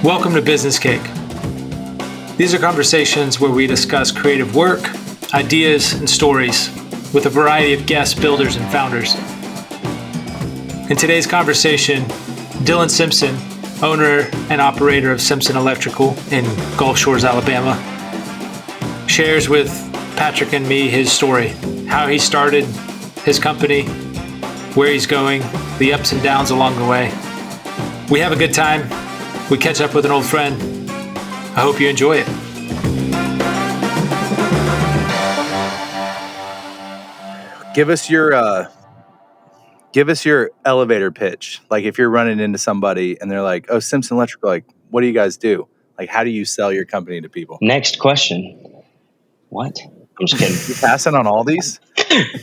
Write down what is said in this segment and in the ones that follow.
Welcome to Business Cake. These are conversations where we discuss creative work, ideas, and stories with a variety of guests, builders, and founders. In today's conversation, Dillon Simpson, owner and operator of Simpson Electrical in Gulf Shores, Alabama, shares with Patrick and me his story, how he started his company, where he's going, the ups and downs along the way. We have a good time. We catch up with an old friend. I hope you enjoy it. Give us your elevator pitch. Like if you're running into somebody and they're like, "Oh, Simpson Electrical, like, what do you guys do? Like, how do you sell your company to people?" Next question. What? I'm just kidding. You passing on all these?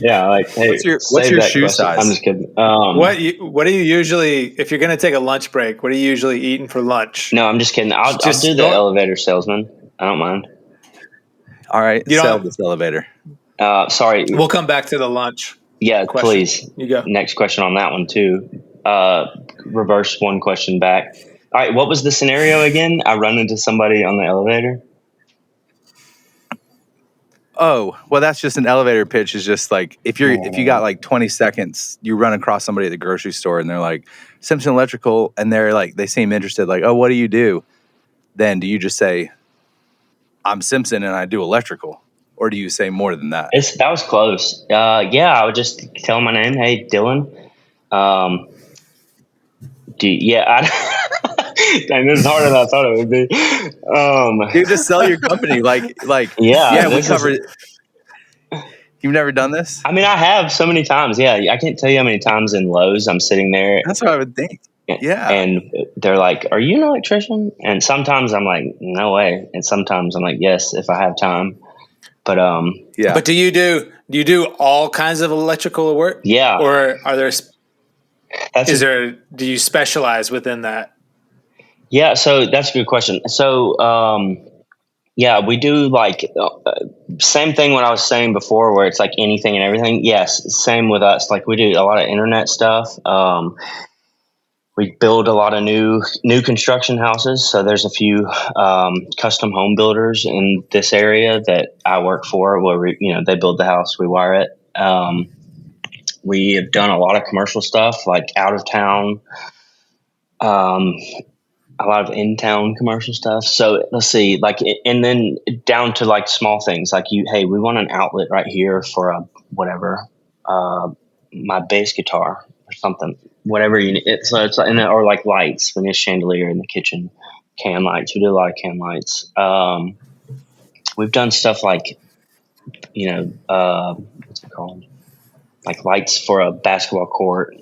Yeah, like, hey, what's your shoe question. size? I'm just kidding. What do you usually, if you're going to take a lunch break, what are you usually eating for lunch? No, I'm just kidding. I'll do the elevator salesman. I don't mind. All right, sell this elevator. Sorry. We'll come back to the lunch. Yeah, question. Please. You go. Next question on that one too. Reverse one question back. All right, what was the scenario again? I run into somebody on the elevator. Oh, well, that's just an elevator pitch. Is just like if you got like 20 seconds, you run across somebody at the grocery store and they're like, "Simpson Electrical," and they're like, they seem interested, like, "Oh, what do you do?" Then do you just say, "I'm Simpson and I do electrical," or do you say more than that? That was close. Yeah, I would just tell my name. Hey, Dillon. Dang, this is harder than I thought it would be. You just sell your company, like yeah. We covered. You've never done this? I mean, I have so many times. Yeah, I can't tell you how many times in Lowe's I'm sitting there. That's what I would think. Yeah, and they're like, "Are you an electrician?" And sometimes I'm like, "No way," and sometimes I'm like, "Yes, if I have time." But yeah. But do you do all kinds of electrical work? Yeah. Or are there? Do you specialize within that? Yeah, so that's a good question. So, yeah, we do like same thing what I was saying before, where it's like anything and everything. Yes, same with us. Like we do a lot of internet stuff. We build a lot of new construction houses. So there's a few custom home builders in this area that I work for, where they build the house, we wire it. We have done a lot of commercial stuff, like out of town. A lot of in-town commercial stuff. So let's see, like, and then down to like small things, like hey, we want an outlet right here for a whatever, my bass guitar or something, whatever you need. So it's or like lights. We need a chandelier in the kitchen, can lights. We do a lot of can lights. We've done stuff like, what's it called? Like lights for a basketball court.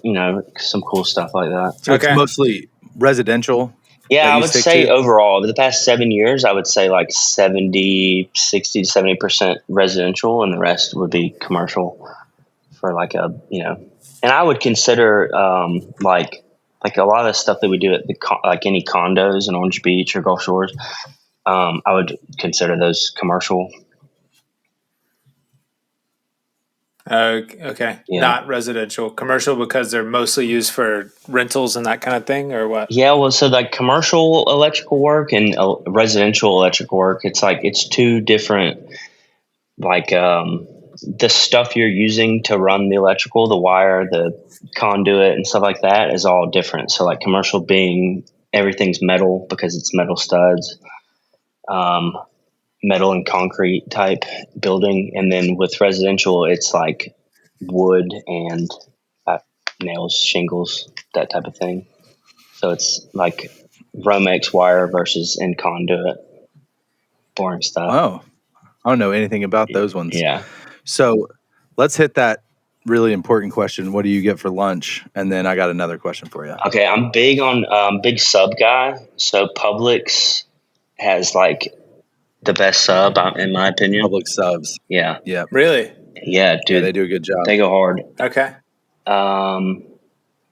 Some cool stuff like that. So it's mostly residential. Yeah, I would say overall, over the past 7 years, I would say like 60 to 70% residential, and the rest would be commercial for like and I would consider like a lot of the stuff that we do at like any condos in Orange Beach or Gulf Shores, I would consider those commercial. Okay. Yeah. Not residential, commercial, because they're mostly used for rentals and that kind of thing, or what? Yeah, well, so like commercial electrical work and residential electrical work, it's two different, like the stuff you're using to run the electrical, the wire, the conduit and stuff like that is all different. So like commercial being everything's metal because it's metal studs. Metal and concrete type building, and then with residential it's like wood and nails, shingles, that type of thing. So it's like Romex wire versus in conduit, boring stuff. Oh, I don't know anything about those ones. Yeah. So let's hit that really important question. What do you get for lunch? And then I got another question for you. Okay, I'm big on big sub guy. So Publix has like the best sub, in my opinion. Public subs. Yeah. Yeah. Really? Yeah, dude. Yeah, they do a good job. They go hard. Okay. And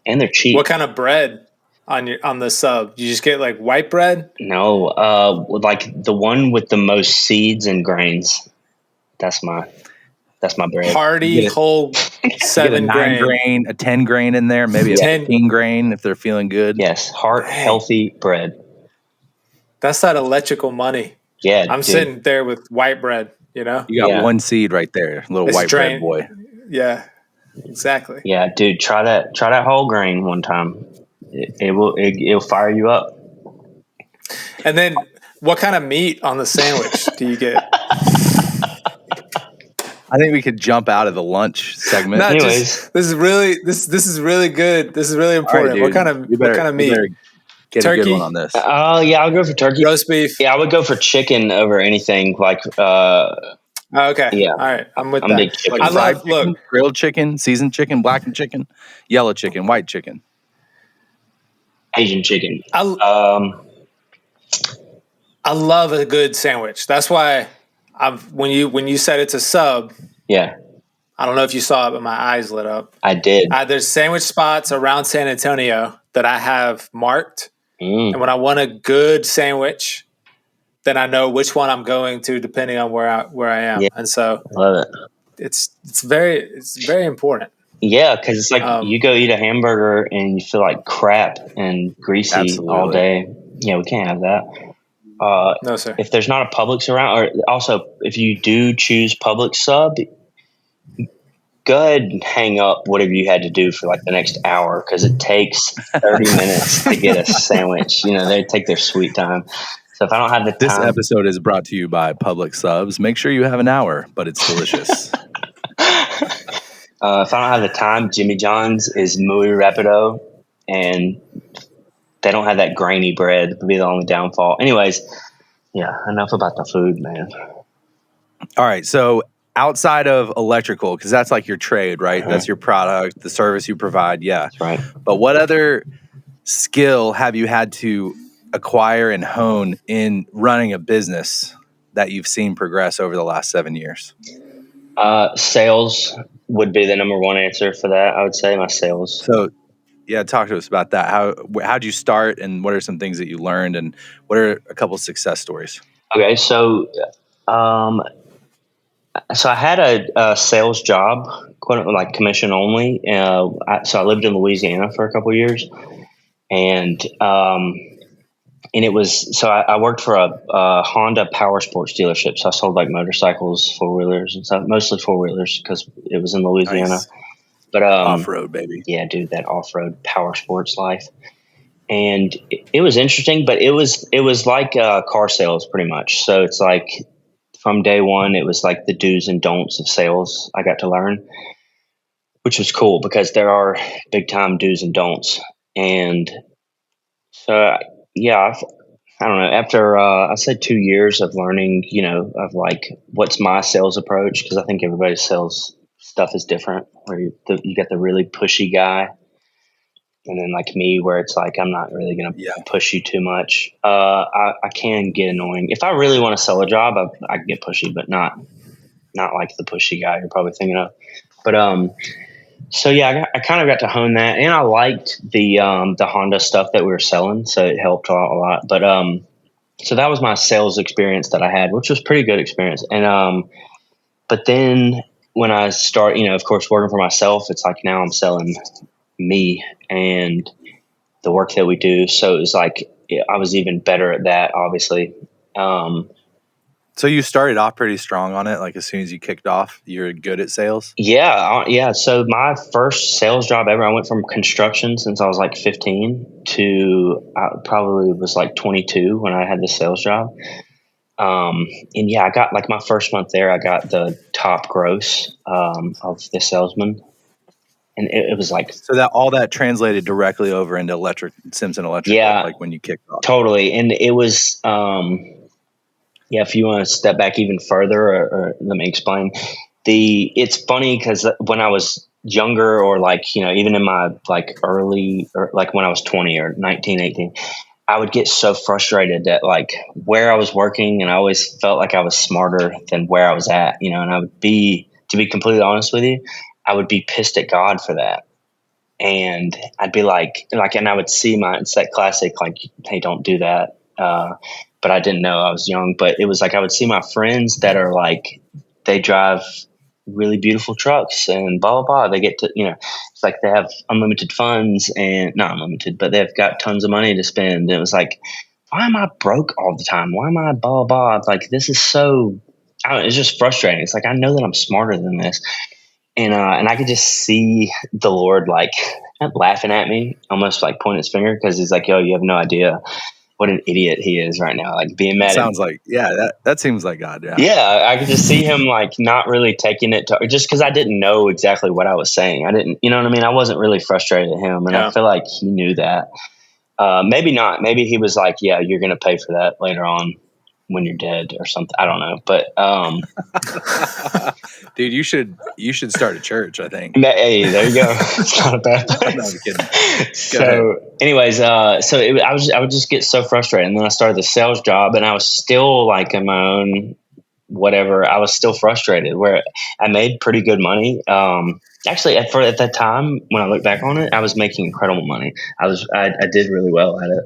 they're cheap. What kind of bread on the sub? You just get like white bread? No, like the one with the most seeds and grains. That's my bread. Hearty whole 7 grain, a 10 grain in there, maybe a 15 grain if they're feeling good. Yes, healthy bread. That's that electrical money. Yeah, I'm dude. sitting there with white bread, You got one seed right there, little It's white bread boy. Yeah, exactly. Yeah, dude, try that whole grain one time. It'll fire you up. And then what kind of meat on the sandwich do you get? I think we could jump out of the lunch segment. Not Anyways. just this is really good. This is really important. All right, dude. What kind of meat? Get Turkey? a good one on this. Yeah, I'll go for turkey. Roast beef? Yeah, I would go for chicken over anything. Like, Okay. yeah. All right. I'm with I'm that. big chicken. Like I love chicken, grilled chicken, seasoned chicken, blackened chicken, yellow chicken, white chicken. Asian chicken. I love a good sandwich. That's why when you said it's a sub, Yeah, I don't know if you saw it, but my eyes lit up. I did. There's sandwich spots around San Antonio that I have marked. And when I want a good sandwich, then I know which one I'm going to depending on where I am. Yeah. And so Love it. it's very important. Yeah, because it's like you go eat a hamburger and you feel like crap and greasy all day. Yeah, we can't have that. No, sir. If there's not a Publix around, or also if you do choose Publix sub, go ahead and hang up whatever you had to do for like the next hour, because it takes 30 minutes to get a sandwich. They take their sweet time. So if I don't have the time, this episode is brought to you by Publix Subs. Make sure you have an hour, but it's delicious. If I don't have the time, Jimmy John's is muy rapido, and they don't have that grainy bread. That would be the only downfall. Anyways, yeah, enough about the food, man. All right, so outside of electrical, because that's like your trade, right? That's your product, the service you provide. Yeah, That's right. But what other skill have you had to acquire and hone in running a business that you've seen progress over the last 7 years? Sales would be the number one answer for that. I would say my sales. So, yeah, talk to us about that. How'd you start, and what are some things that you learned, and what are a couple success stories? Okay, so I had a sales job, quote like commission only. So I lived in Louisiana for a couple of years, and it was I worked for a Honda power sports dealership. So I sold like motorcycles, 4-wheelers, and stuff, mostly 4-wheelers because it was in Louisiana. Nice. But Off-road, baby. Yeah, dude, that off-road power sports life. And it was interesting, but it was like car sales pretty much. So it's like from day one, it was like the do's and don'ts of sales I got to learn, which was cool because there are big time do's and don'ts. And so, yeah, I don't know. After I said 2 years of learning, of like what's my sales approach, because I think everybody's sales stuff is different. Where you get the really pushy guy, and then like me, where it's like I'm not really going to push you too much. I can get annoying if I really want to sell a job. I can get pushy, but not like the pushy guy you're probably thinking of. But so yeah, I kind of got to hone that, and I liked the Honda stuff that we were selling, so it helped a lot. But so that was my sales experience that I had, which was pretty good experience. And but then when I start, of course, working for myself, it's like now I'm selling me and the work that we do. So it was like I was even better at that, obviously. So you started off pretty strong on it. Like as soon as you kicked off, you're good at sales. Yeah. So my first sales job ever, I went from construction since I was like 15 to I probably was like 22 when I had the sales job. And yeah, I got like my first month there, I got the top gross of the salesman. And it was like, so that all that translated directly over into Simpson Electrical. Yeah, like when you kicked off. Totally. And it was, yeah, if you want to step back even further, or let me explain. It's funny because when I was younger, or like, even in my like early, or like when I was 20 or 19, 18, I would get so frustrated that like where I was working, and I always felt like I was smarter than where I was at, and I would be, to be completely honest with you, I would be pissed at God for that. And I'd be like, and I would see it's that classic, like, hey, don't do that. But I didn't know, I was young. But it was like I would see my friends that are like, they drive really beautiful trucks and blah, blah, blah. They get to, it's like they have unlimited funds, and not unlimited, but they've got tons of money to spend. And it was like why am I broke all the time? Why am I blah, blah? Like, this is so, I don't know, it's just frustrating. It's like, I know that I'm smarter than this. And I could just see the Lord like laughing at me, almost like pointing his finger, because he's like, yo, you have no idea what an idiot he is right now. Like being mad Sounds like, that seems like God. Yeah. yeah, I could just see him like not really taking it to, just because I didn't know exactly what I was saying. I didn't, you know what I mean? I wasn't really frustrated at him. And I feel like he knew that. Maybe not. Maybe he was like, yeah, you're going to pay for that later on when you're dead or something. I don't know. But, dude, you should start a church, I think. hey, there you go. It's not a bad place. No, I'm kidding. So anyways, I would just get so frustrated. And then I started the sales job and I was still like in my own, whatever. I was still frustrated where I made pretty good money. Actually at that time, when I look back on it, I was making incredible money. I did really well at it.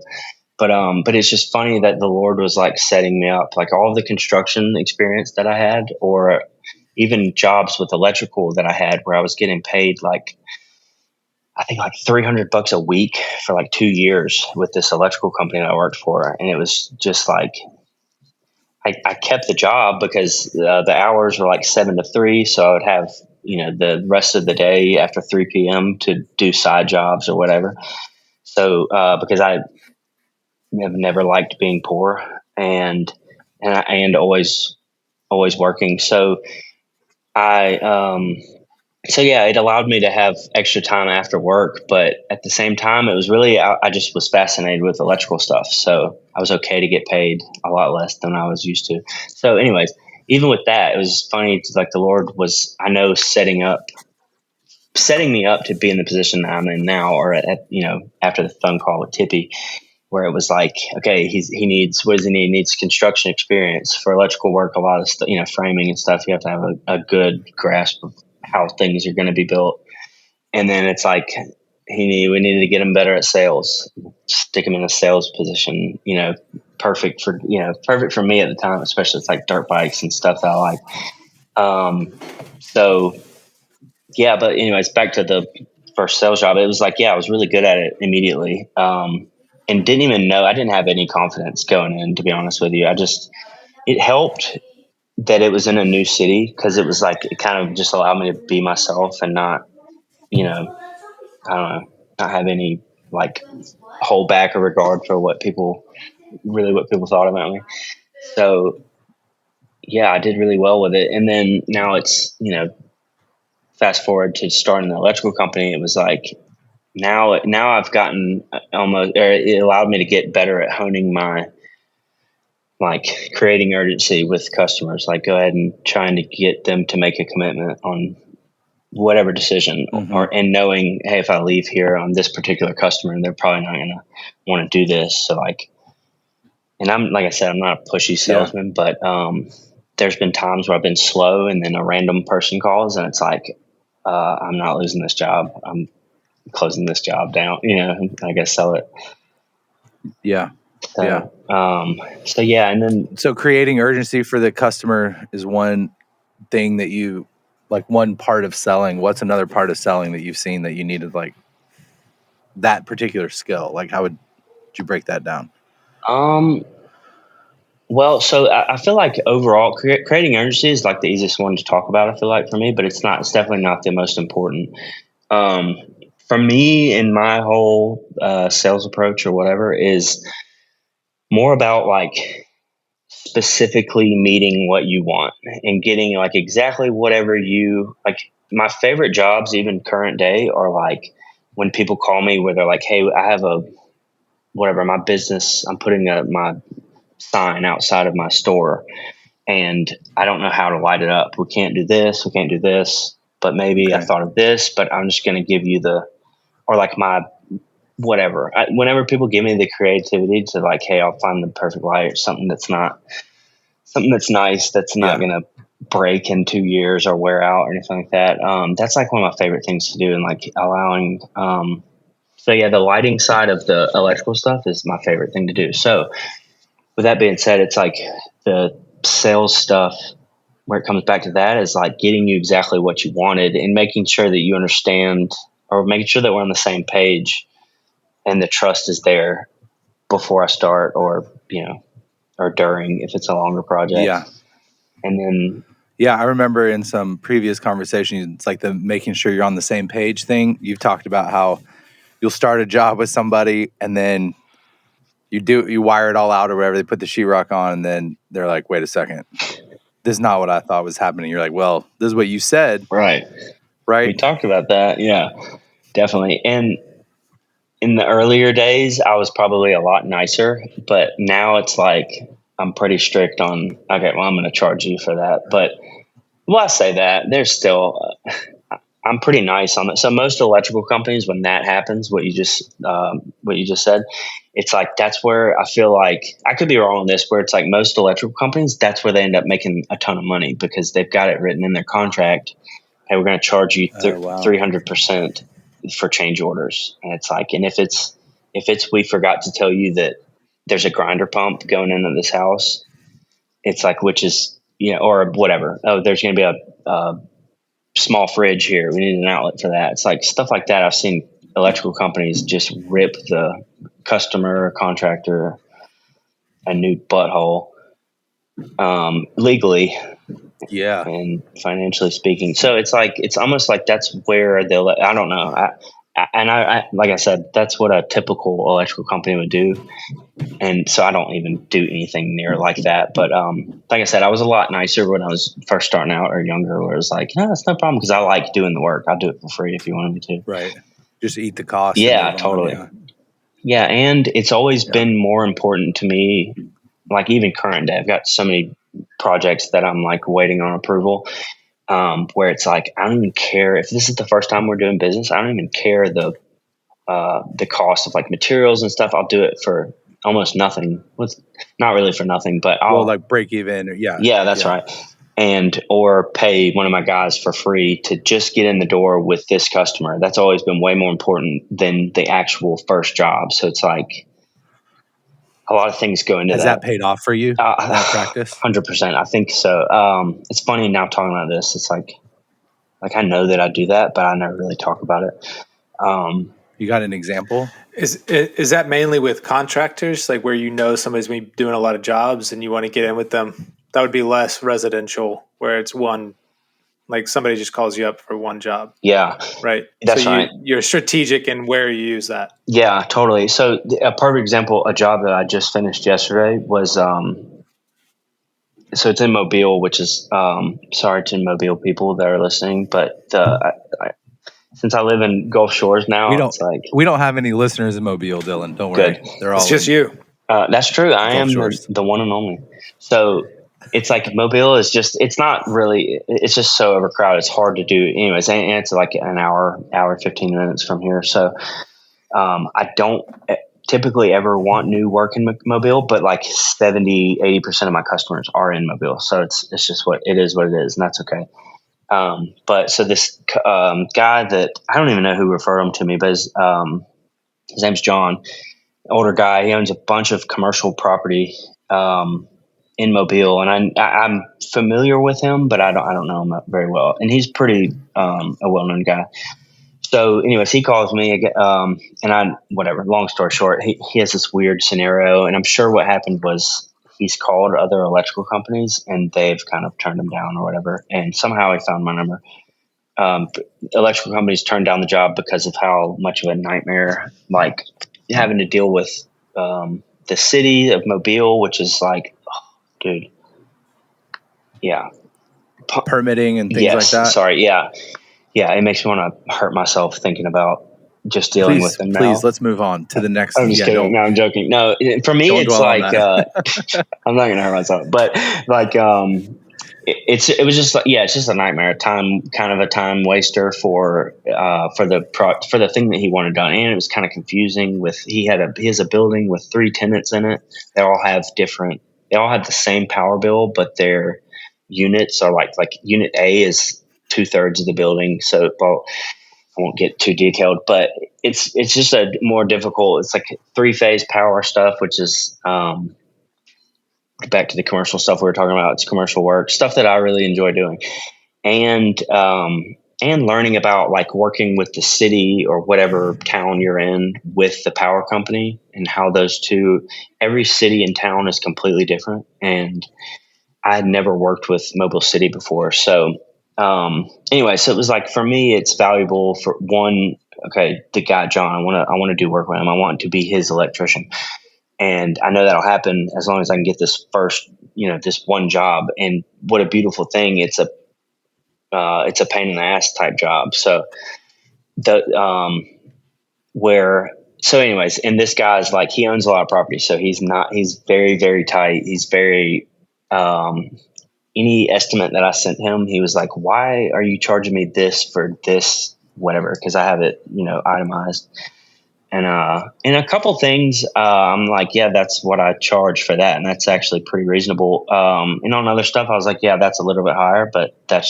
But it's just funny that the Lord was like setting me up, like all of the construction experience that I had, or even jobs with electrical that I had where I was getting paid like, I think like $300 a week for like 2 years with this electrical company that I worked for. And it was just like, I kept the job because the hours were like 7 to 3. So I would have, the rest of the day after 3 p.m. to do side jobs or whatever. So, because I have never liked being poor and always working. So it allowed me to have extra time after work, but at the same time, it was really, I just was fascinated with electrical stuff. So I was okay to get paid a lot less than I was used to. So anyways, even with that, it was funny. Like the Lord was, I know, setting me up to be in the position that I'm in now, or after the phone call with Tippy, where it was like, okay, he needs, what does he need? He needs construction experience for electrical work. A lot of stuff, framing and stuff. You have to have a good grasp of how things are going to be built. And then it's like, we needed to get him better at sales, stick him in a sales position, perfect for me at the time, especially it's like dirt bikes and stuff that I like. So yeah, but anyways, back to the first sales job. It was like, I was really good at it immediately. And didn't even know, I didn't have any confidence going in, to be honest with you. It helped that it was in a new city, because it was like, it kind of just allowed me to be myself and not, I don't know, not have any like hold back or regard for what people thought about me. So yeah, I did really well with it. And then now it's, fast forward to starting the electrical company. It was like, now I've gotten it allowed me to get better at honing my, like, creating urgency with customers, like go ahead and trying to get them to make a commitment on whatever decision, and knowing, hey, if I leave here on this particular customer, they're probably not going to want to do this. So like, and I'm, like I said, I'm not a pushy salesman, but there's been times where I've been slow and then a random person calls and it's like, I'm not losing this job. I'm closing this job down, I got to sell it. Yeah. So, and then. So creating urgency for the customer is one thing that you, like, one part of selling. What's another part of selling that you've seen that you needed, like, that particular skill? Like, how would you break that down? Well, so I feel like overall creating urgency is like the easiest one to talk about, I feel like, for me, but it's definitely not the most important. For me, in my whole sales approach or whatever, is more about like specifically meeting what you want and getting like exactly whatever you like. My favorite jobs, even current day, are like when people call me where they're like, hey, I have my business, I'm putting my sign outside of my store and I don't know how to light it up. We can't do this, but maybe I thought of this, but I'm just going to give you or like my whatever. Whenever people give me the creativity to like, hey, I'll find the perfect light or something that's nice, that's not going to break in 2 years or wear out or anything like that. That's like one of my favorite things to do, and like allowing, the lighting side of the electrical stuff is my favorite thing to do. So with that being said, it's like the sales stuff, where it comes back to that, is like getting you exactly what you wanted and making sure that you understand, or making sure that we're on the same page and the trust is there before I start, or or during if it's a longer project. Yeah. And then yeah, I remember in some previous conversations, it's like the making sure you're on the same page thing. You've talked about how you'll start a job with somebody and then you wire it all out or whatever. They put the sheetrock on and then they're like, wait a second, this is not what I thought was happening. You're like, well, this is what you said. right. We talked about that. Yeah, definitely. And in the earlier days, I was probably a lot nicer, but now it's like I'm pretty strict on, okay, well, I'm going to charge you for that. But I say that, there's still, I'm pretty nice on it. So most electrical companies, when that happens, what you just said, it's like, that's where I feel like, I could be wrong on this, where it's like most electrical companies, that's where they end up making a ton of money because they've got it written in their contract. Hey, we're going to charge you 300% for change orders. And it's like, and if it's, we forgot to tell you that there's a grinder pump going into this house, it's like, which is, or whatever. Oh, there's going to be a small fridge here. We need an outlet for that. It's like stuff like that. I've seen electrical companies just rip the customer or contractor a new butthole, legally. Yeah. And financially speaking. So it's like, it's almost like that's where they'll, I don't know. I like I said, that's what a typical electrical company would do. And so I don't even do anything near like that. But like I said, I was a lot nicer when I was first starting out or younger, where it was like, no, that's no problem because I like doing the work. I'll do it for free if you wanted me to. Right. Just eat the cost. Yeah, totally. Yeah. And it's always been more important to me, like even current day, I've got so many projects that I'm like waiting on approval, where it's like, I don't even care if this is the first time we're doing business. I don't even care the cost of like materials and stuff. I'll do it for almost nothing, with not really for nothing, but I'll like break even. That's right. And, or pay one of my guys for free to just get in the door with this customer. That's always been way more important than the actual first job. So it's like a lot of things go into that. Has that paid off for you? That practice? 100%. I think so. It's funny now talking about this. It's like I know that I do that, but I never really talk about it. You got an example? Is that mainly with contractors, like where somebody's been doing a lot of jobs and you want to get in with them? That would be less residential, where it's one, like somebody just calls you up for one job. Yeah. Right. That's right. You're strategic in where you use that. Yeah, totally. So a perfect example, a job that I just finished yesterday was, so it's in Mobile, which is, sorry to Mobile people that are listening, but since I live in Gulf Shores now, we don't have any listeners in Mobile, Dylan. Don't worry. Good. They're all it's just you. That's true. I am the one and only. So it's like Mobile is just, it's not really, it's just so overcrowded. It's hard to do anyways. And it's like an hour, 15 minutes from here. So I don't typically ever want new work in Mobile, but like 70-80% of my customers are in Mobile. So it's just what it is, and that's okay. But so this guy that I don't even know who referred him to me, but his name's John, older guy. He owns a bunch of commercial property in Mobile, and I'm familiar with him, but I don't know him very well. And he's pretty a well-known guy. So, anyways, he calls me, and whatever. Long story short, he has this weird scenario, and I'm sure what happened was he's called other electrical companies, and they've kind of turned him down or whatever. And somehow he found my number. Electrical companies turned down the job because of how much of a nightmare, like having to deal with the city of Mobile, which is like, dude, yeah, permitting and things like that. Sorry, yeah. It makes me want to hurt myself thinking about just dealing with them now. Please, let's move on to the next. I'm just kidding. No, I'm joking. No, for me, it's like I'm not gonna hurt myself, but like it was just like, it's just a nightmare. Kind of a time waster for the thing that he wanted done, and it was kind of confusing. He has a building with 3 tenants in it. They all have the same power bill, but their units are like unit A is 2/3 of the building. So I won't get too detailed, but it's just a more difficult. It's like 3-phase power stuff, which is back to the commercial stuff we were talking about. It's commercial work, stuff that I really enjoy doing. And and learning about like working with the city or whatever town you're in with the power company and how those two, every city and town is completely different. And I had never worked with Mobile City before. So, anyway, so it was like, for me, it's valuable for one, okay, the guy, John, I want to do work with him. I want to be his electrician. And I know that'll happen as long as I can get this first, this one job. And what a beautiful thing. It's a pain in the ass type job. So anyways, and this guy's like, he owns a lot of property. So he's very, very tight. He's very, any estimate that I sent him, he was like, why are you charging me this for this, whatever? Cause I have it, itemized. And a couple things, I'm like, yeah, that's what I charge for that. And that's actually pretty reasonable. And on other stuff, I was like, yeah, that's a little bit higher, but that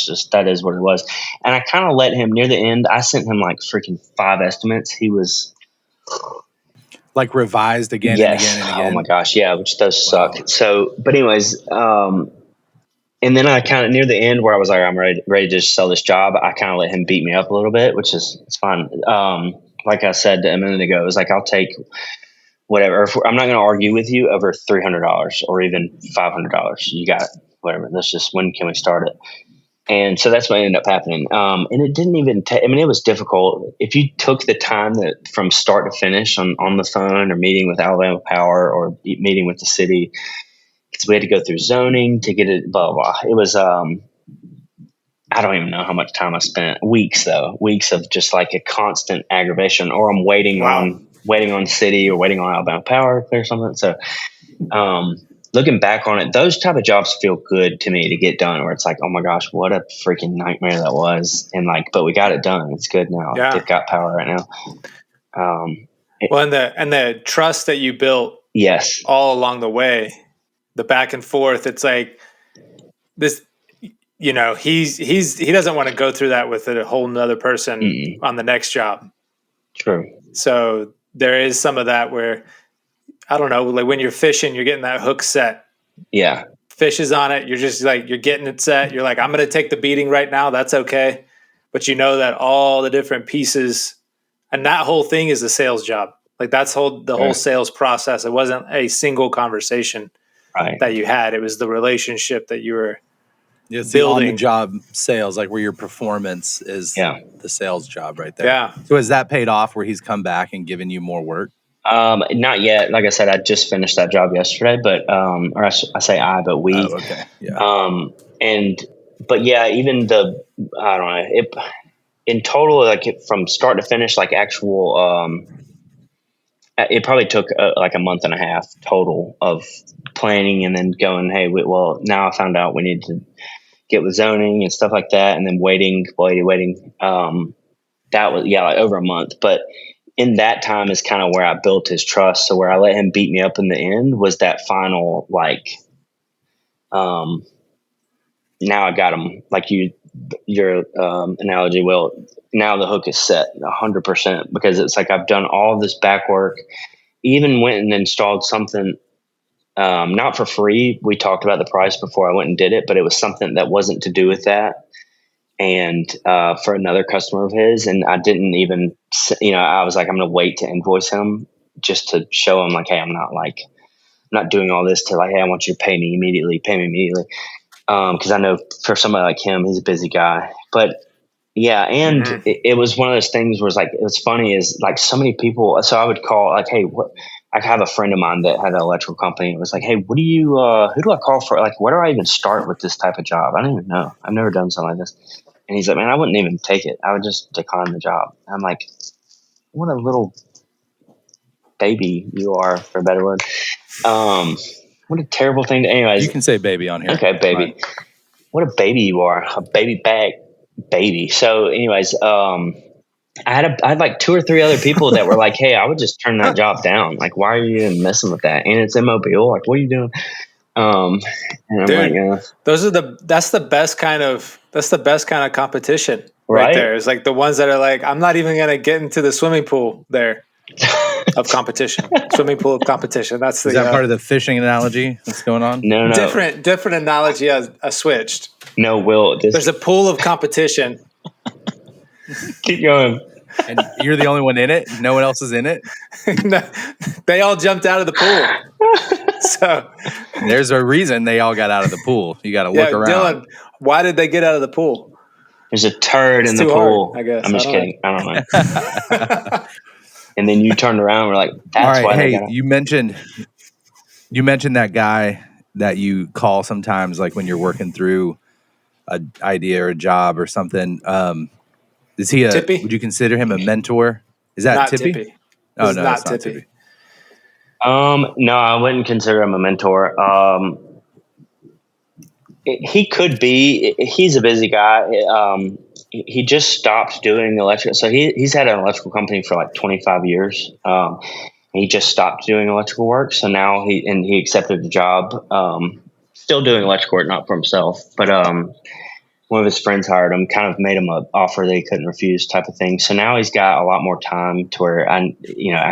is what it was. And I kind of let him near the end. I sent him like freaking 5 estimates. He was like revised again and again and again. Oh my gosh. Yeah. Which does suck. So, but anyways, and then I kind of near the end where I was like, I'm ready to just sell this job. I kind of let him beat me up a little bit, which is, it's fine. Like I said a minute ago, it was like, I'll take whatever. I'm not going to argue with you over $300 or even $500. You got it, whatever. Let's just, when can we start it? And so that's what ended up happening. And it didn't even it was difficult. If you took the time that from start to finish on the phone or meeting with Alabama Power or meeting with the city, because we had to go through zoning to get it, blah, blah. It was, I don't even know how much time I spent. Weeks of just like a constant aggravation, or I'm waiting on city or waiting on Alabama Power or something. So, looking back on it, those type of jobs feel good to me to get done, where it's like, oh my gosh, what a freaking nightmare that was. And like, but we got it done. It's good now. Yeah. They've got power right now. And the trust that you built, yes, all along the way, the back and forth, it's like this, he doesn't want to go through that with a whole nother person on the next job. True. So there is some of that where, I don't know, like when you're fishing, you're getting that hook set. Yeah. Fish is on it. You're just like, you're getting it set. You're like, I'm going to take the beating right now. That's okay. But you know that all the different pieces, and that whole thing is a sales job. Like that's whole sales process. It wasn't a single conversation that you had. It was the relationship that you were it's building. The on-the-job sales, like where your performance is the sales job right there. Yeah. So has that paid off where he's come back and given you more work? Not yet. Like I said, I just finished that job yesterday, but, or I say but we, okay. Yeah. But yeah, even I don't know, in total, like from start to finish, like actual, it probably took like a month and a half total of planning and then going, hey, well, now I found out we need to get with zoning and stuff like that. And then waiting. That was, like over a month, but in that time is kind of where I built his trust. So where I let him beat me up in the end was that final, like, now I got him, like your analogy. Well, now the hook is set 100% because it's like, I've done all this back work, even went and installed something, not for free. We talked about the price before I went and did it, but it was something that wasn't to do with that. And for another customer of his, and I didn't even, I was like, I'm going to wait to invoice him just to show him like, hey, I'm not doing all this to like, hey, I want you to pay me immediately. Because I know for somebody like him, he's a busy guy. But yeah, and it was one of those things where it's like, it was funny is like so many people. So I would call like, hey, I have a friend of mine that had an electrical company. It was like, hey, who do I call for? Like, where do I even start with this type of job? I don't even know. I've never done something like this. And he's like, man, I wouldn't even take it. I would just decline the job. I'm like, what a little baby you are, for a better word. What a terrible thing to, anyways. You can say baby on here. Okay, baby. What a baby you are. A baby back baby. So anyways, I had like 2 or 3 other people that were like, hey, I would just turn that job down. Like, why are you even messing with that? And it's in Mobile. Like, what are you doing? And I'm like, that's the best kind of competition right there. It's like the ones that are like, I'm not even going to get into the swimming pool there of competition. Swimming pool of competition. Is that part of the fishing analogy that's going on? No. Different analogy. I switched. No, Will. There's a pool of competition. Keep going. And you're the only one in it? No one else is in it? No, they all jumped out of the pool. So there's a reason they all got out of the pool. You got to look around. Dylan, why did they get out of the pool? There's a turd in the pool. Hard, I guess. I'm just kidding. I don't know. And then you turned around and were like, that's why they got out. You mentioned that guy that you call sometimes, like when you're working through an idea or a job or something. Is he Tippy? Would you consider him a mentor? Is that not Tippy? Tippy. Oh, no, it's not Tippy. No, I wouldn't consider him a mentor. He could be. He's a busy guy. He just stopped doing electrical. So he's had an electrical company for like 25 years. He just stopped doing electrical work. So now he accepted the job. Still doing electrical work, not for himself, but one of his friends hired him, kind of made him an offer that he couldn't refuse, type of thing. So now he's got a lot more time to where I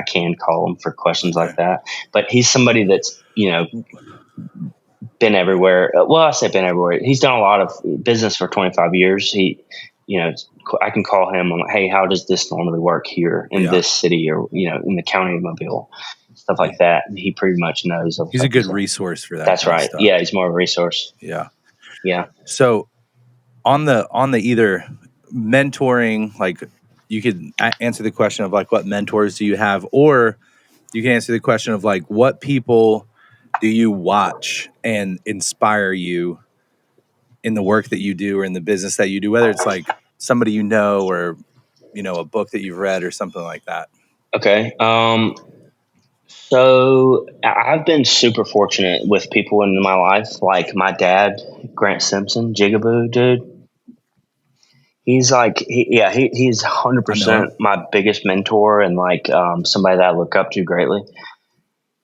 can call him for questions like that. But he's somebody that's been everywhere. Well, I say been everywhere. He's done a lot of business for 25 years. I can call him. I'm like, hey, how does this normally work here in this city or in the county of Mobile, stuff like that. And he pretty much knows. He's a good resource for that. That's right. Yeah, he's more of a resource. Yeah. So on the either mentoring, like you could answer the question of like what mentors do you have, or you can answer the question of like what people do you watch and inspire you in the work that you do or in the business that you do, whether it's like somebody or a book that you've read or something like that. Okay. So I've been super fortunate with people in my life, like my dad, Grant Simpson, Jigaboo, dude. He's like, he's 100% my biggest mentor and like somebody that I look up to greatly.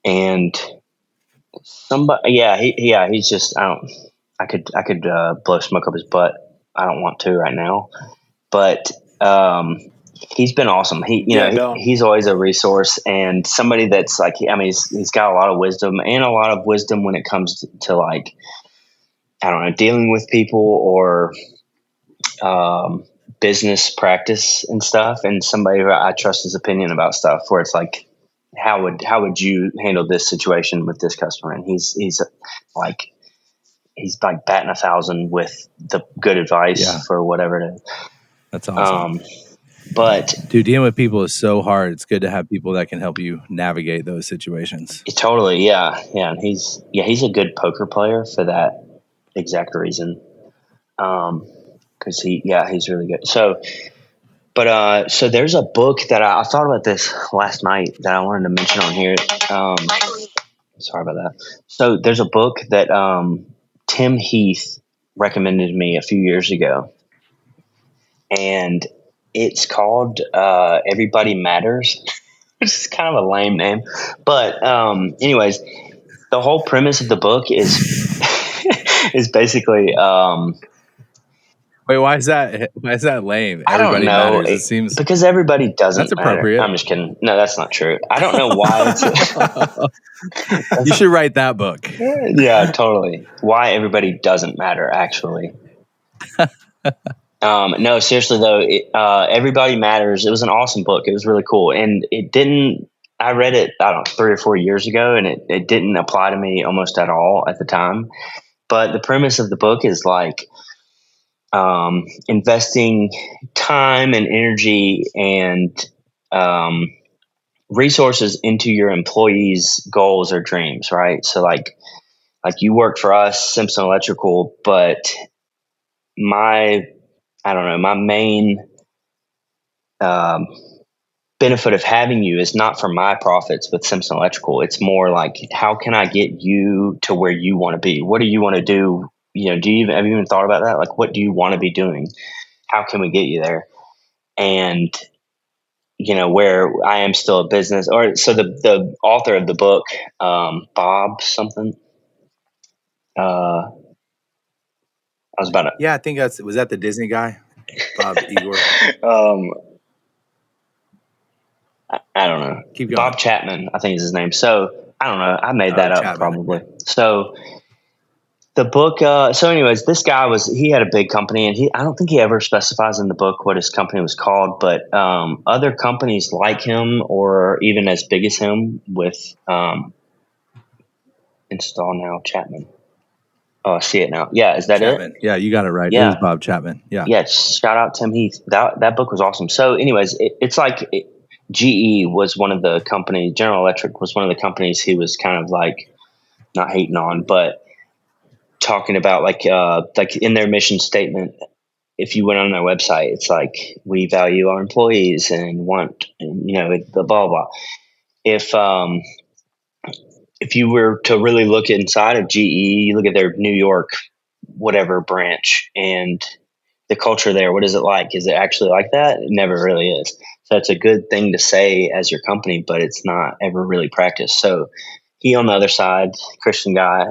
And he's just, I could blow smoke up his butt. I don't want to right now, but he's been awesome. He's always a resource and somebody that's like, he's got a lot of wisdom when it comes to like, I don't know, dealing with people or business practice and stuff. And somebody who I trust his opinion about stuff where it's like, how would you handle this situation with this customer? And he's like batting 1,000 with the good advice for whatever it is. That's awesome. But dude, dealing with people is so hard. It's good to have people that can help you navigate those situations. Totally. Yeah. And he's a good poker player for that exact reason. Cause he's really good. So there's a book that I thought about this last night that I wanted to mention on here. Sorry about that. So there's a book that, Tim Heath recommended me a few years ago, and it's called Everybody Matters, which is kind of a lame name. But anyways, the whole premise of the book is is basically wait, why is that lame? Everybody matters. It seems because everybody doesn't. That's appropriate. Matter. I'm just kidding. No, that's not true. I don't know why it's you should write that book. Yeah, totally. Why everybody doesn't matter, actually. No, seriously though, Everybody Matters. It was an awesome book. It was really cool, and I read it, I don't know, 3 or 4 years ago, and it didn't apply to me almost at all at the time. But the premise of the book is like investing time and energy and resources into your employees' goals or dreams, right? So like you work for us, Simpson Electrical, but my main benefit of having you is not for my profits with Simpson Electrical. It's more like, how can I get you to where you want to be? What do you want to do? Have you even thought about that? Like, what do you want to be doing? How can we get you there? And where I am still a business, or so the author of the book, Bob something. I was about to. Yeah, I think was that the Disney guy, Bob Igor. I don't know. Keep going. Bob Chapman, I think is his name. So I don't know. I made that up Chapman. Probably. So The book. So, anyways, this guy he had a big company, and I don't think he ever specifies in the book what his company was called, but other companies like him, or even as big as him, with install now Chapman. Oh, I see it now. Yeah, is that Chapman. it? Yeah, you got it right. Yeah. It was Bob Chapman. Yeah. Yeah. Shout out Tim Heath. That book was awesome. So, anyways, it's like GE was one of the companies. General Electric was one of the companies he was kind of like not hating on, but talking about like in their mission statement. If you went on their website, it's like, we value our employees and want, the blah blah. If you were to really look inside of GE, you look at their New York whatever branch and the culture there. What is it like? Is it actually like that? It never really is. So it's a good thing to say as your company, but it's not ever really practiced. So he, on the other side, Christian guy,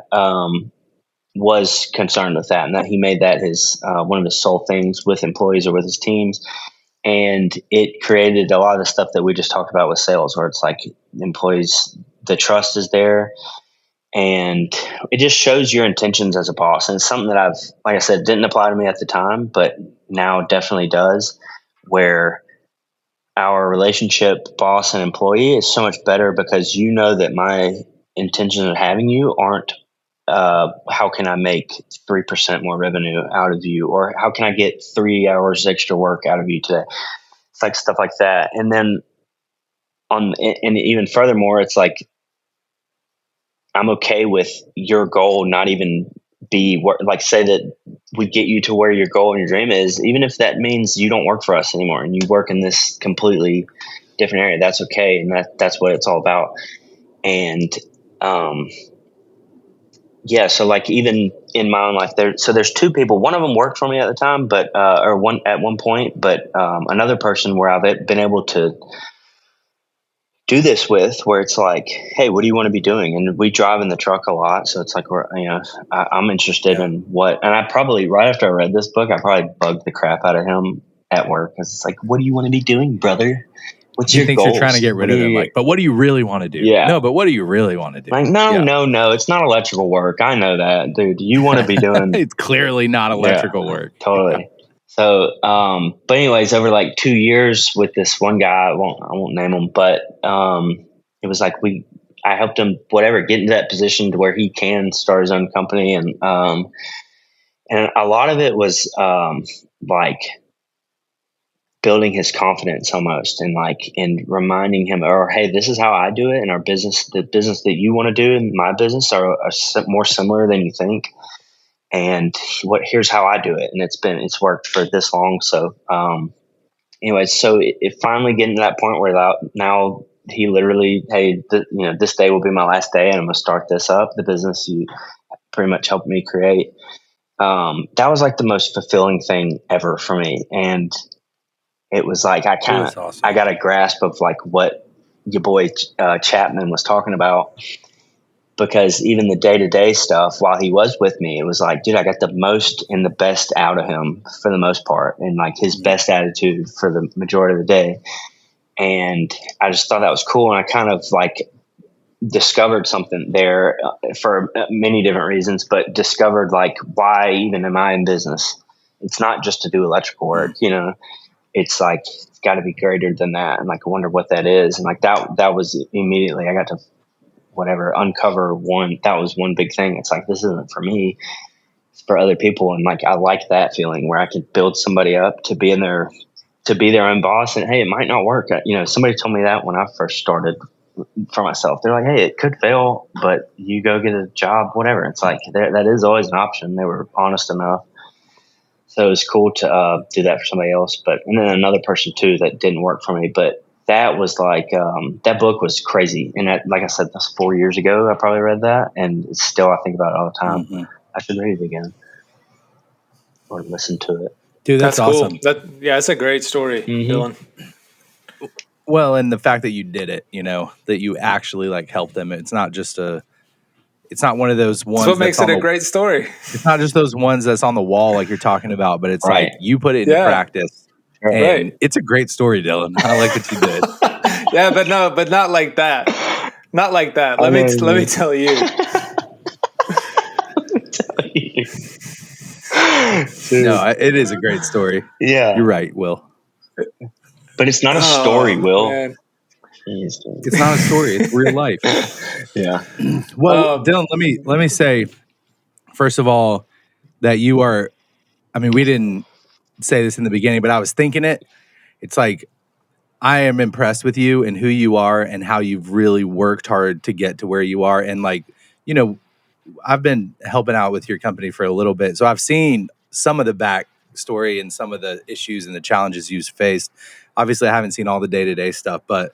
was concerned with that, and that he made that his one of his sole things with employees or with his teams. And it created a lot of the stuff that we just talked about with sales, where it's like employees, the trust is there, and it just shows your intentions as a boss. And it's something that like I said, didn't apply to me at the time, but now definitely does, where our relationship, boss and employee, is so much better because you know that my intentions of having you aren't how can I make 3% more revenue out of you, or how can I get 3 hours extra work out of you today? It's like stuff like that. And then and even furthermore, it's like, I'm okay with your goal not even be like, say that we get you to where your goal and your dream is, even if that means you don't work for us anymore and you work in this completely different area. That's okay, and that's what it's all about. And yeah, so like even in my own life, there's two people. One of them worked for me at the time, but at one point, but another person where I've been able to do this with, where it's like, hey, what do you want to be doing? And we drive in the truck a lot, so it's like I'm interested in what. And I probably, right after I read this book, I probably bugged the crap out of him at work, because it's like, what do you want to be doing, brother? What's He your thinks goals? you're trying to get rid of him. Like, but what do you really want to do? Yeah. No, but what do you really want to do? Like, no, it's not electrical work. I know that, dude. You want to be doing. It's clearly not electrical work. Totally. Yeah. So, but anyways, over like 2 years with this one guy, I won't name him, but it was like I helped him get into that position to where he can start his own company, and a lot of it was like building his confidence almost, and reminding him, or hey, this is how I do it in our business. The business that you want to do in my business are more similar than you think. And here's how I do it. And it's worked for this long. So, anyways, so it finally getting to that point where now he literally, hey, this day will be my last day, and I'm going to start this up, the business you pretty much helped me create. That was like the most fulfilling thing ever for me. And it was like, I got a grasp of like what your boy Chapman was talking about. Because even the day-to-day stuff, while he was with me, it was like, dude, I got the most and the best out of him for the most part, and like his best attitude for the majority of the day. And I just thought that was cool. And I kind of like discovered something there for many different reasons, but discovered like, why even am I in business? It's not just to do electrical work, it's like, it's got to be greater than that. And like, I wonder what that is. And like, that was immediately, I got to uncover one. That was one big thing. It's like, this isn't for me, it's for other people. And like, I like that feeling where I could build somebody up to be their own boss. And hey, it might not work. Somebody told me that when I first started for myself. They're like, hey, it could fail, but you go get a job, whatever. It's like, that is always an option. They were honest enough. So it was cool to do that for somebody else. And then another person too, that didn't work for me, but that was like, that book was crazy. And that, like I said, that's 4 years ago, I probably read that. And still, I think about it all the time. Mm-hmm. I should read it again or listen to it. Dude, that's awesome. Cool. That's a great story, Dylan. Well, and the fact that you did it, that you actually like helped them. It's not just it's not one of those ones. That's what makes it a great story. It's not just those ones that's on the wall like you're talking about, but it's like you put it into practice. And it's a great story, Dylan. I like what you did. Yeah, but not like that. Not like that. Let me tell you. No, it is a great story. Yeah. You're right, Will. But it's not a story, Will. Man. It's not a story. It's real life. Yeah. Well, Dylan, let me say, first of all, that you are, I mean, we didn't say this in the beginning, but I was thinking it. It's like, I am impressed with you and who you are and how you've really worked hard to get to where you are. And like, you know, I've been helping out with your company for a little bit. So I've seen some of the backstory and some of the issues and the challenges you've faced. Obviously, I haven't seen all the day-to-day stuff, but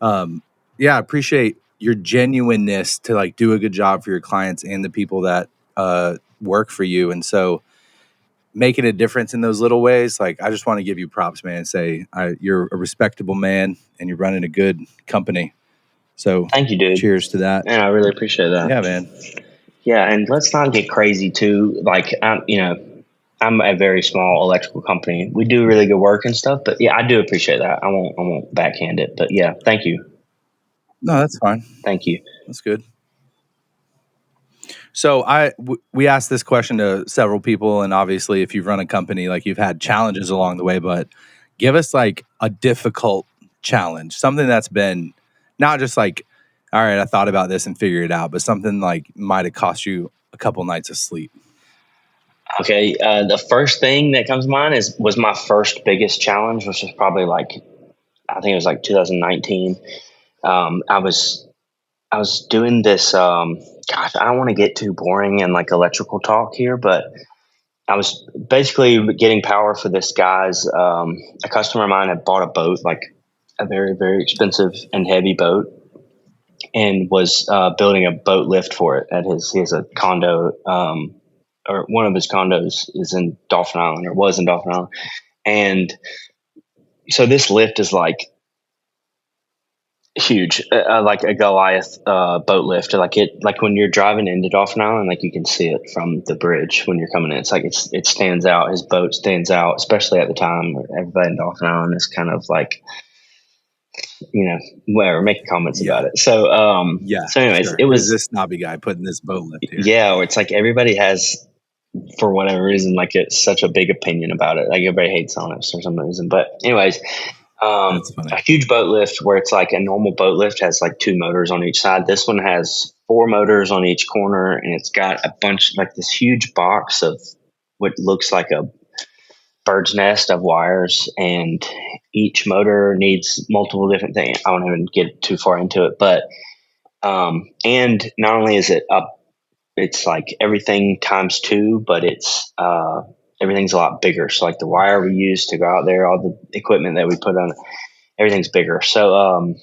yeah, I appreciate your genuineness to like do a good job for your clients and the people that work for you. And so making a difference in those little ways, like I just want to give you props, man, and say you're a respectable man and you're running a good company. So thank you, dude. Cheers to that. Man, I really appreciate that. Yeah, man. Yeah, and let's not get crazy too. Like, I'm a very small electrical company. We do really good work and stuff, but yeah, I do appreciate that. I won't backhand it, but yeah, thank you. No, that's fine. Thank you. That's good. So we asked this question to several people, and obviously, if you've run a company, like you've had challenges along the way, but give us like a difficult challenge, something that's been not just like, all right, I thought about this and figured it out, but something like might have cost you a couple nights of sleep. Okay, the first thing that comes to mind was my first biggest challenge, which was probably like, I think it was like 2019. I was doing this. Gosh, I don't want to get too boring and like electrical talk here, but I was basically getting power for this guy's. A customer of mine had bought a boat, like a very, very expensive and heavy boat, and was building a boat lift for it at he has a condo, or one of his condos is in Dolphin Island, or was in Dolphin Island. And so this lift is like huge, like a Goliath boat lift. Like when you're driving into Dolphin Island, like you can see it from the bridge when you're coming in. It's like it stands out. His boat stands out, especially at the time. Everybody in Dolphin Island is kind of like, whatever, making comments about it. So, So, anyways, it was this snobby guy putting this boat lift here. Yeah, or it's like everybody has, for whatever reason, like it's such a big opinion about it. Like everybody hates on us for some reason. But anyways, a huge boat lift where it's like a normal boat lift has like 2 motors on each side. This one has 4 motors on each corner, and it's got a bunch, like this huge box of what looks like a bird's nest of wires, and each motor needs multiple different things. I won't even get too far into it, but and not only is it up, it's like everything times 2, but it's everything's a lot bigger. So like the wire we use to go out there, all the equipment that we put on, everything's bigger. So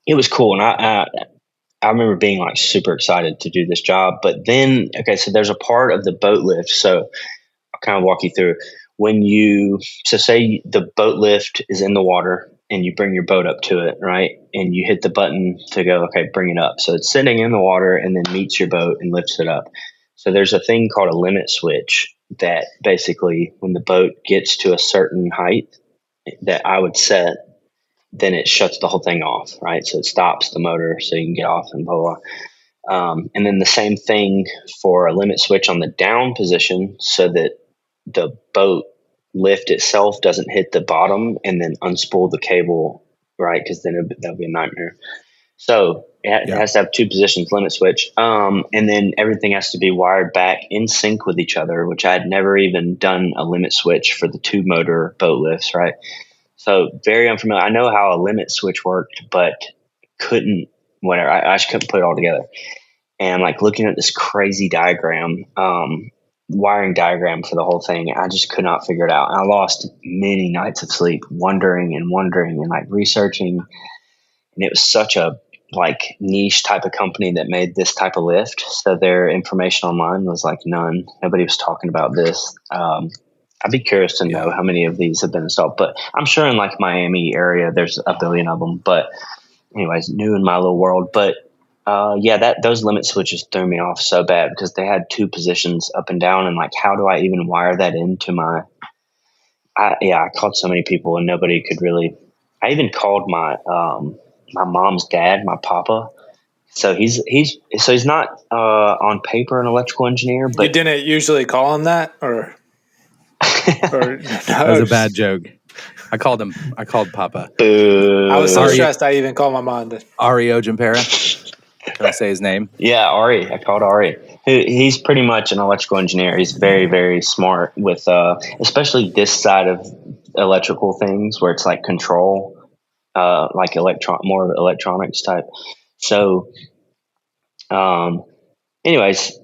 it was cool, and I remember being like super excited to do this job. But then, okay, so there's a part of the boat lift. So I'll kind of walk you through. So say the boat lift is in the water and you bring your boat up to it, right? And you hit the button to go, okay, bring it up. So it's sitting in the water and then meets your boat and lifts it up. So there's a thing called a limit switch that basically when the boat gets to a certain height that I would set, then it shuts the whole thing off, right? So it stops the motor so you can get off and blah, blah. And then the same thing for a limit switch on the down position so that the boat lift itself doesn't hit the bottom and then unspool the cable, right? Because then that'll be a nightmare. So it has to have 2 positions, limit switch. And then everything has to be wired back in sync with each other, which I had never even done a limit switch for the 2 motor boat lifts, right? So very unfamiliar. I know how a limit switch worked, but I just couldn't put it all together. And I'm like looking at this crazy diagram, wiring diagram for the whole thing. I just could not figure it out. And I lost many nights of sleep wondering and like researching. And it was such a like niche type of company that made this type of lift. So their information online was like none. Nobody was talking about this. I'd be curious to know how many of these have been installed, but I'm sure in like Miami area, there's a billion of them. But anyways, new in my little world. But those limit switches threw me off so bad because they had 2 positions up and down, and like, how do I even wire that into my? I called so many people and nobody could really. I even called my mom's dad, my papa. So he's not on paper an electrical engineer, but you didn't usually call him that, or Or, That was a bad joke. I called Papa. Boo. I was so stressed I even called my mom. Ario Gimpera. Can I say his name? Yeah, Ari. I called Ari. He's pretty much an electrical engineer. He's very, very smart with, especially this side of electrical things where it's like control, like more electronics type. So, anyways,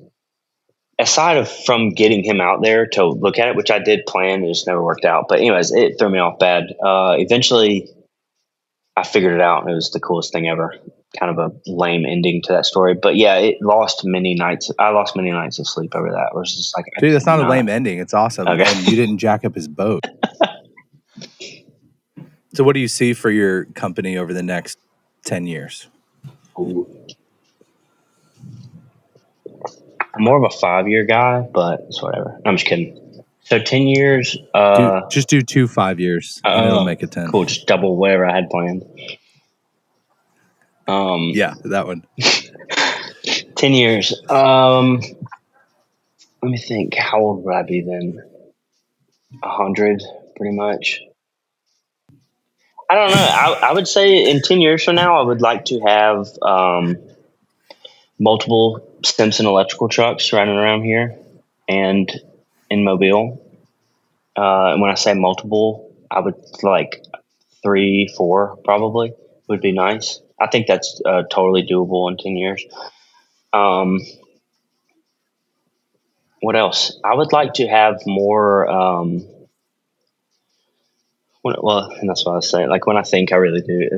aside from getting him out there to look at it, which I did plan, it just never worked out. But anyways, it threw me off bad. Eventually, I figured it out, and it was the coolest thing ever. Kind of a lame ending to that story, but yeah, I lost many nights of sleep over that. Where it's just like, dude, that's not a lame ending. It's awesome, Okay. and you didn't jack up his boat. So, what do you see for your company over the next 10 years? Ooh. I'm more of a 5-year guy, but it's whatever. I'm just kidding. So 10 years. Just do 2 5 years, and it'll make it 10. Cool, just double whatever I had planned. Yeah, that one. 10 years. Let me think. How old would I be then? 100, pretty much. I don't know. I would say in 10 years from now, I would like to have multiple Simpson Electrical trucks running around here and in Mobile. And when I say multiple, I would like 3, 4 probably would be nice. I think that's totally doable in 10 years. What else? I would like to have more. Well, and that's what I was saying. Like when I think, I really do.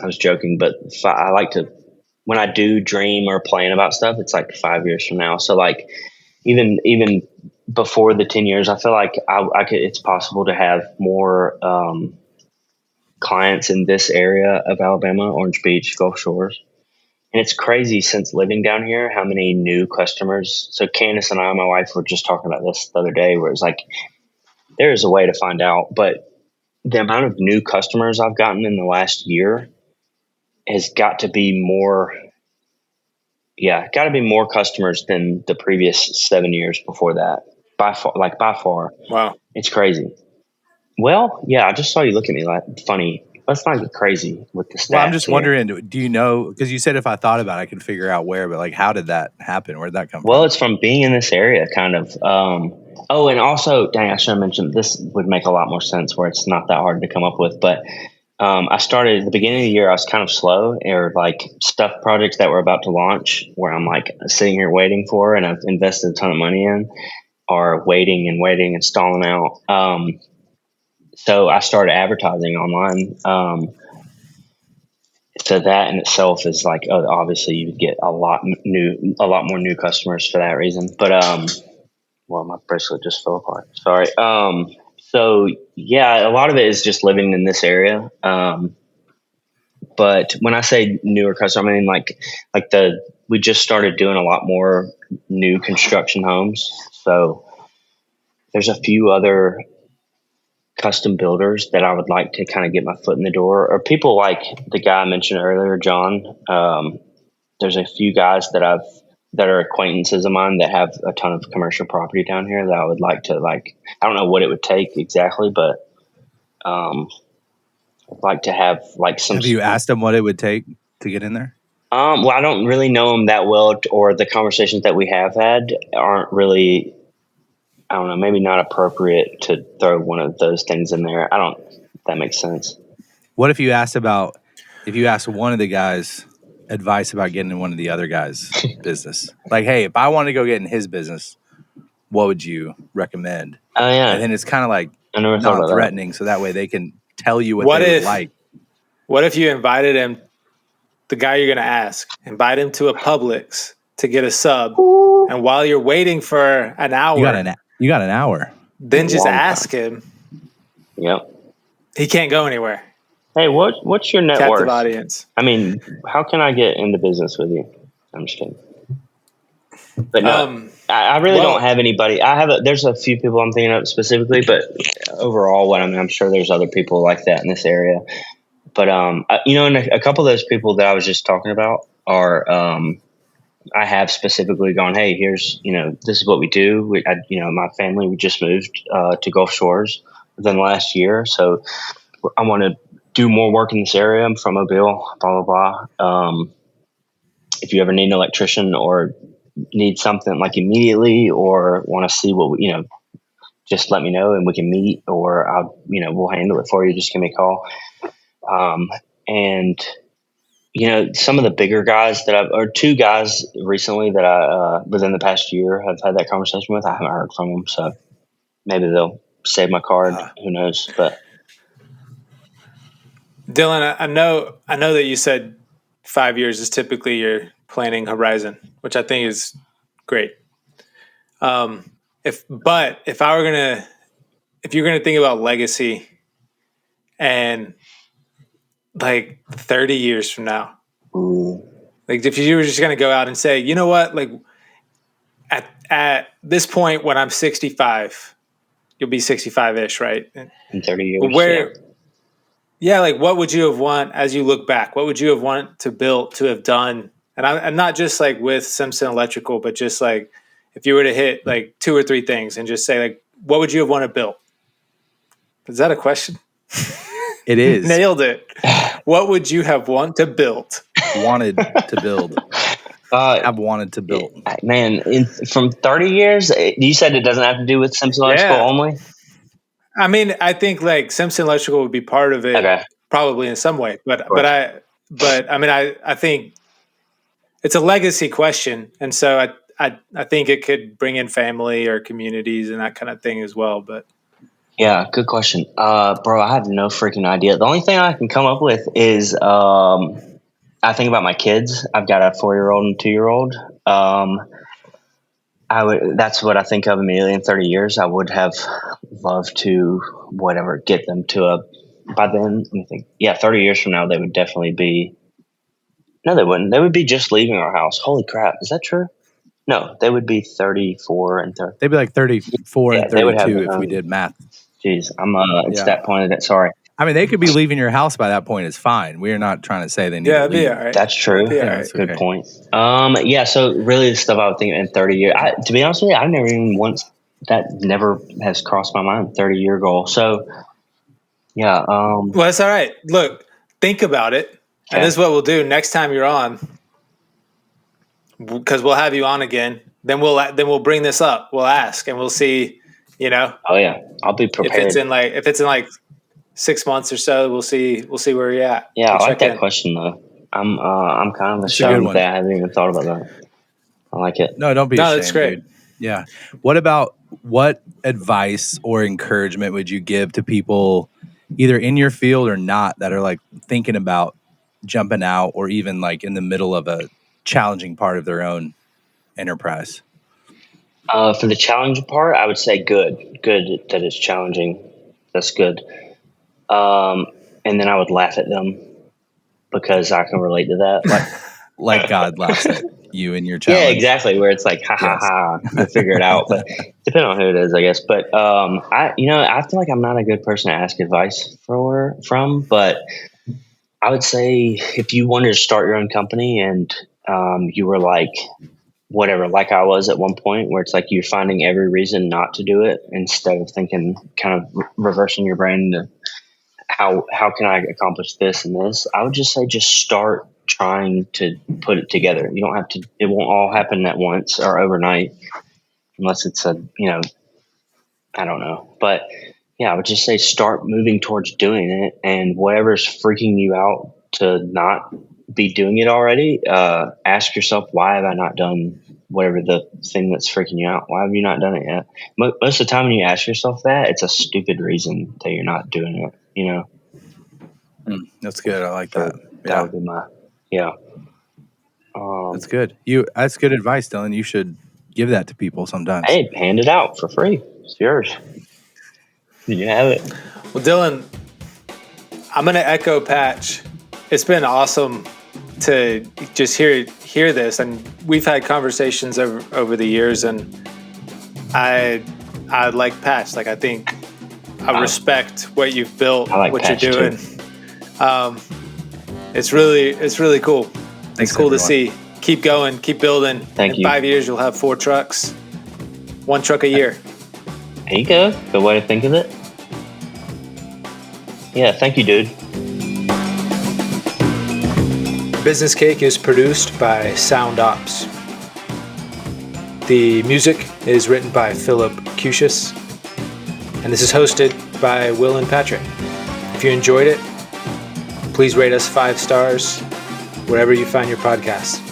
I was joking, but I like to. When I do dream or plan about stuff, it's like 5 years from now. So like, even before the 10 years, I feel like I could. It's possible to have more clients in this area of Alabama, Orange Beach, Gulf Shores. And it's crazy since living down here, how many new customers. So Candace and I, my wife, were just talking about this the other day, where it's like, there is a way to find out, but the amount of new customers I've gotten in the last year has got to be more. Yeah, got to be more customers than the previous 7 years before that. By far. Wow. It's crazy. Well, yeah, I just saw you look at me like funny. Let's not get crazy with the stats. Well, I'm just here. wondering, do you know, because you said if I thought about it, I could figure out where, but like, how did that happen? Where did that come from? Well, it's from being in this area, kind of. Oh, and also, dang, I should have mentioned, this would make a lot more sense where it's not that hard to come up with. But I started at the beginning of the year, I was kind of slow, or like stuff projects that were about to launch where I'm like sitting here waiting for, and I've invested a ton of money in, are waiting and stalling out. So I started advertising online. So that in itself is like, obviously you would get a lot more new customers for that reason. But well, my bracelet just fell apart. Sorry. So yeah, a lot of it is just living in this area. But when I say newer customers, I mean like we just started doing a lot more new construction homes. So there's a few other custom builders that I would like to kind of get my foot in the door, or people like the guy I mentioned earlier, John. There's a few guys that are acquaintances of mine that have a ton of commercial property down here that I would like to I don't know what it would take exactly, but I'd like to have like some. Have you asked them what it would take to get in there? Well, I don't really know them that well, or the conversations that we have had aren't really. I don't know, maybe not appropriate to throw one of those things in there. If that makes sense. What if you asked one of the guys advice about getting in one of the other guys' business? Like, hey, if I wanted to go get in his business, what would you recommend? Oh, yeah. And then it's kind of like non-threatening, so that way they can tell you what they would like. What if you invited him, the guy you're going to ask, invite him to a Publix to get a sub, and while you're waiting for an hour, you got an hour. Then just ask him. Yep. He can't go anywhere. Hey, what's your net worth? Captive audience. I mean, how can I get into business with you? I'm just kidding. But no, I really don't have anybody. There's a few people I'm thinking of specifically, but overall, I'm sure there's other people like that in this area. But and a couple of those people that I was just talking about are I have specifically gone, hey, here's, this is what we do. My family, we just moved to Gulf Shores within last year. So I want to do more work in this area. I'm from Mobile, blah, blah, blah. If you ever need an electrician or need something like immediately or want to see what, just let me know and we can meet, or we'll handle it for you. Just give me a call. And some of the bigger guys or two guys recently that I, within the past year, have had that conversation with. I haven't heard from them, so maybe they'll save my card. Who knows? But Dylan, I know that you said 5 years is typically your planning horizon, which I think is great. If you're gonna think about legacy and like 30 years from now, like if you were just gonna go out and say, you know what, like at this point when I'm 65, you'll be 65-ish, right? In 30 years, like what would you have want as you look back? What would you have want to have done? And I'm not just like with Simpson Electrical, but just like if you were to hit like 2 or 3 things and just say like, what would you have wanted built? Is that a question? It is. Nailed it. What would you have wanted to build? Wanted to build. I've wanted to build. Man, from 30 years, you said it doesn't have to do with Simpson Electrical only? I mean, I think like Simpson Electrical would be part of it, probably in some way. But I mean, I think it's a legacy question, and so I think it could bring in family or communities and that kind of thing as well. But yeah, good question, bro. I have no freaking idea. The only thing I can come up with is I think about my kids. I've got a 4-year-old and 2-year-old. That's what I think of immediately. In 30 years, I would have loved to get them to by then, let me think. Yeah, 30 years from now, they would definitely be. No, they wouldn't. They would be just leaving our house. Holy crap. Is that true? No, they would be 34 and 30. They'd be like 34 and 32 if we did math. Jeez, I'm it's that point of that. Sorry. I mean, they could be leaving your house by that point. It's fine. We are not trying to say they need to leave. Be all right. That's true. That's good point. So really the stuff I would think in 30 years, to be honest with you, I never even once, that never has crossed my mind, 30-year goal. So yeah. Well, that's all right. Look, think about it. Okay. And this is what we'll do next time you're on, because we'll have you on again. Then we'll bring this up. We'll ask and we'll see, Oh yeah. I'll be prepared. If it's in like 6 months or so, we'll see where you're at. Yeah, I like that question though. I'm kind of ashamed that I haven't even thought about that. I like it. No, don't be ashamed. That's great. Dude. Yeah. What advice or encouragement would you give to people either in your field or not that are like thinking about jumping out or even like in the middle of a challenging part of their own enterprise? For the challenging part, I would say good that it's challenging. That's good. And then I would laugh at them because I can relate to that. Like God laughs at you and your challenge. Yeah, exactly. Where it's like, ha, we'll figure it out. But depending on who it is, I guess. But I feel like I'm not a good person to ask advice from. But I would say if you wanted to start your own company and you were like, whatever, like I was at one point, where it's like you're finding every reason not to do it instead of thinking, kind of reversing your brain to how can I accomplish this and this. I would just say just start trying to put it together. You don't have to. It won't all happen at once or overnight, unless it's I don't know. But yeah, I would just say start moving towards doing it, and whatever's freaking you out to not be doing it already, ask yourself, why have I not done whatever the thing that's freaking you out? Why have you not done it yet? Most of the time when you ask yourself that, it's a stupid reason that you're not doing it, That's good. I like that. That would be my, that's good. That's good advice, Dylan. You should give that to people sometimes. Hey, hand it out for free. It's yours. You have it. Well, Dylan, I'm going to echo Patch. It's been awesome to just hear this, and we've had conversations over the years, and I like Patch. Like, I think I respect what you've built, what Patch you're doing. It's really cool. It's cool to see Keep going. Keep building. Thank In you. 5 years, you'll have 4 trucks. 1 truck a year. There you go. Good way to think of it. Yeah, thank you, dude. Business Cake is produced by Sound Ops. The music is written by Philip Cusius. And this is hosted by Will and Patrick. If you enjoyed it, please rate us 5 stars wherever you find your podcasts.